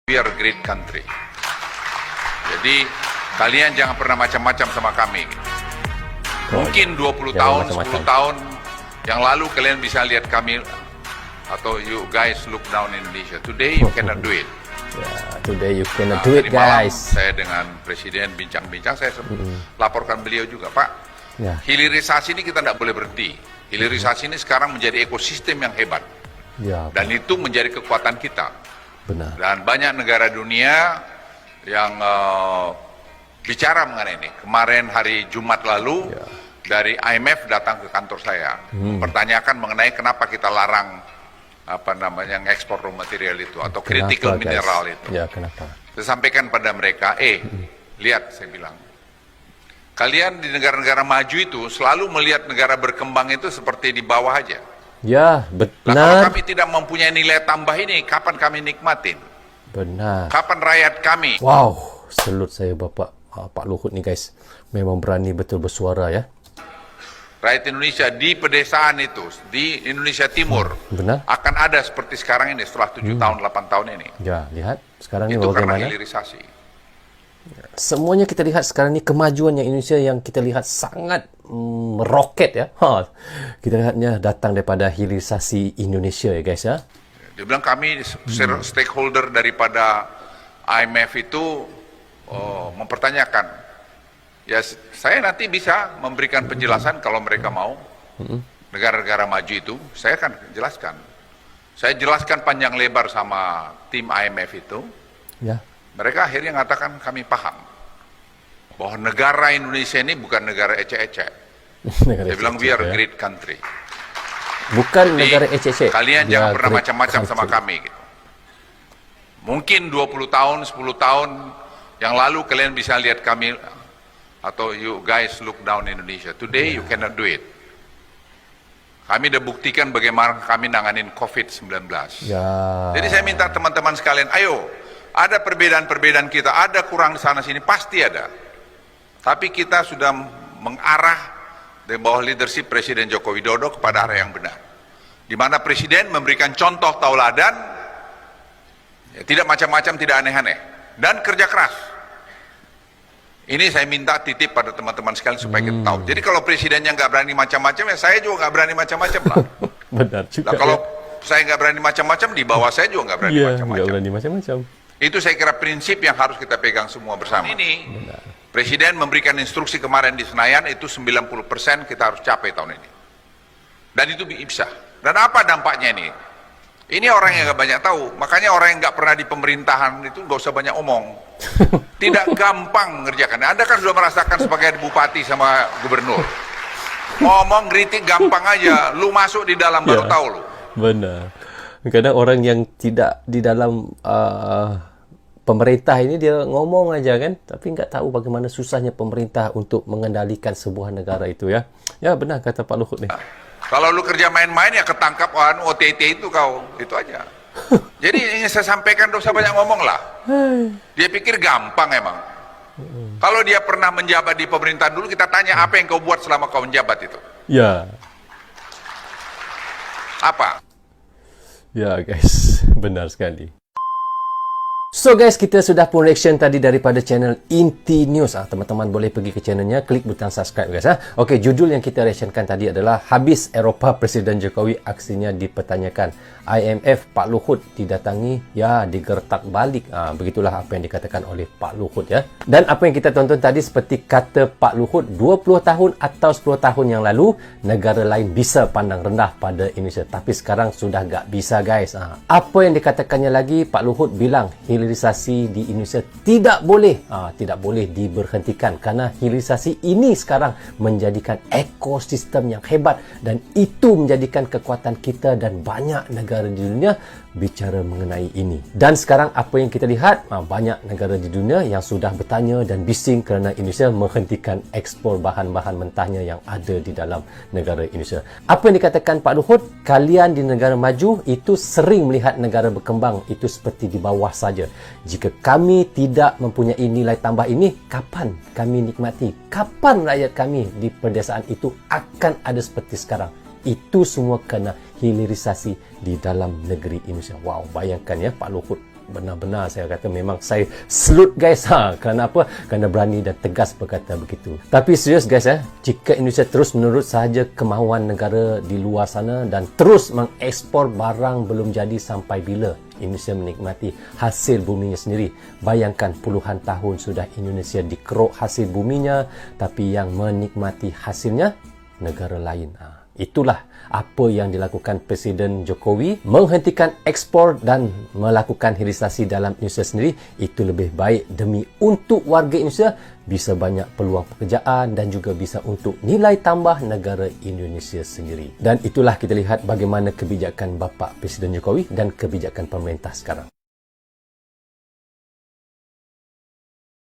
We are a great country. Jadi kalian jangan pernah macam-macam sama kami. Mungkin 20 tahun, 10 tahun yang lalu kalian bisa lihat kami atau you guys look down Indonesia. Today you cannot do it. Today you cannot do it, guys. Saya dengan Presiden bincang-bincang, saya laporkan beliau juga, Pak. Hilirisasi ini kita tidak boleh berhenti. Hilirisasi ini sekarang menjadi ekosistem yang hebat. Dan itu menjadi kekuatan kita. Benar. Dan banyak negara dunia yang bicara mengenai ini. Kemarin hari Jumat lalu dari IMF datang ke kantor saya mempertanyakan mengenai kenapa kita larang ekspor raw material itu atau critical mineral itu. Ya, kenapa? Saya sampaikan pada mereka, lihat, saya bilang, kalian di negara-negara maju itu selalu melihat negara berkembang itu seperti di bawah aja. Ya, benar. Nah, kalau kami tidak mempunyai nilai tambah ini, kapan kami nikmatin? Benar. Kapan rakyat kami? Wow, salut saya Bapak Pak Luhut nih, guys. Memang berani betul bersuara ya. Rakyat Indonesia di pedesaan itu, di Indonesia Timur, benar, akan ada seperti sekarang ini setelah 7 tahun, 8 tahun ini. Ya, lihat sekarang ini itu bagaimana. Karena hilirisasi. Semuanya kita lihat sekarang ini kemajuan yang Indonesia yang kita lihat sangat meroket ya. Kita lihatnya datang daripada hilirisasi Indonesia ya, guys ya. Dia bilang kami stakeholder daripada IMF itu mempertanyakan. Ya, saya nanti bisa memberikan penjelasan kalau mereka mau. Negara-negara maju itu, saya akan jelaskan. Saya jelaskan panjang lebar sama tim IMF itu. Ya. Mereka akhirnya mengatakan kami paham bahwa negara Indonesia ini bukan negara ecek-ecek. Dia bilang we are a great country. Bukan jadi, negara ecek-ecek. Kalian jangan pernah macam-macam sama kami. Gitu. Mungkin 20 tahun, 10 tahun yang lalu kalian bisa lihat kami atau you guys look down Indonesia. Today you cannot do it. Kami udah buktikan bagaimana kami nanganin COVID-19. Jadi saya minta teman-teman sekalian, ayo, ada perbedaan-perbedaan kita, ada kurang di sana sini, pasti ada. Tapi kita sudah mengarah dari bawah leadership Presiden Joko Widodo kepada arah yang benar. Di mana Presiden memberikan contoh tauladan, ya, tidak macam-macam, tidak aneh-aneh, dan kerja keras. Ini saya minta titip pada teman-teman sekalian supaya kita tahu. Jadi kalau Presidennya nggak berani macam-macam, ya saya juga nggak berani macam-macam lah. Benar juga. Nah, kalau saya nggak berani macam-macam, di bawah saya juga nggak berani macam-macam. Nggak berani macam-macam. Itu saya kira prinsip yang harus kita pegang semua bersama. Ini Presiden memberikan instruksi kemarin di Senayan itu 90% kita harus capai tahun ini. Dan itu bisa. Dan apa dampaknya ini? Ini orang yang nggak banyak tahu. Makanya orang yang nggak pernah di pemerintahan itu nggak usah banyak omong. Tidak gampang mengerjakan. Anda kan sudah merasakan sebagai bupati sama gubernur. Ngomong kritik gampang aja. Lu masuk di dalam baru tahu lu. Benar. Kadang orang yang tidak di dalam pemerintah ini dia ngomong aja kan, tapi nggak tahu bagaimana susahnya pemerintah untuk mengendalikan sebuah negara itu ya. Ya benar kata Pak Luhut nih. Kalau lu kerja main-main ya ketangkap OTT itu kau, itu aja. Jadi yang saya sampaikan dosa banyak ngomong lah. Dia pikir gampang emang. Kalau dia pernah menjabat di pemerintahan dulu, kita tanya apa yang kau buat selama kau menjabat itu. Ya. Apa? Ya guys, benar sekali. So guys, kita sudah pun reaction tadi daripada channel Inti News. Teman-teman boleh pergi ke channelnya, klik butang subscribe guys. Okey, judul yang kita reactionkan tadi adalah habis Eropah Presiden Jokowi aksinya dipertanyakan. IMF Pak Luhut didatangi, ya digertak balik. Begitulah apa yang dikatakan oleh Pak Luhut ya. Dan apa yang kita tonton tadi seperti kata Pak Luhut, 20 tahun atau 10 tahun yang lalu negara lain bisa pandang rendah pada Indonesia, tapi sekarang sudah gak bisa guys. Apa yang dikatakannya lagi, Pak Luhut bilang hilirisasi di Indonesia tidak boleh diberhentikan karena hilirisasi ini sekarang menjadikan ekosistem yang hebat dan itu menjadikan kekuatan kita dan banyak negara di dunia bicara mengenai ini. Dan sekarang apa yang kita lihat, banyak negara di dunia yang sudah bertanya dan bising kerana Indonesia menghentikan ekspor bahan-bahan mentahnya yang ada di dalam negara Indonesia. Apa yang dikatakan Pak Luhut, kalian di negara maju itu sering melihat negara berkembang itu seperti di bawah saja. Jika kami tidak mempunyai nilai tambah ini, kapan kami nikmati? Kapan rakyat kami di pedesaan itu akan ada seperti sekarang? Itu semua kerana hilirisasi di dalam negeri Indonesia. Wow, bayangkan ya Pak Luhut benar-benar saya kata memang saya salute guys. Kenapa? Kerana berani dan tegas berkata begitu. Tapi serius guys, jika Indonesia terus menurut sahaja kemahuan negara di luar sana dan terus mengekspor barang belum jadi, sampai bila Indonesia menikmati hasil buminya sendiri? Bayangkan puluhan tahun sudah Indonesia dikeruk hasil buminya, tapi yang menikmati hasilnya negara lain. Itulah apa yang dilakukan Presiden Jokowi, menghentikan ekspor dan melakukan hilirisasi dalam Indonesia sendiri. Itu lebih baik demi untuk warga Indonesia bisa banyak peluang pekerjaan dan juga bisa untuk nilai tambah negara Indonesia sendiri. Dan itulah kita lihat bagaimana kebijakan Bapak Presiden Jokowi dan kebijakan pemerintah sekarang.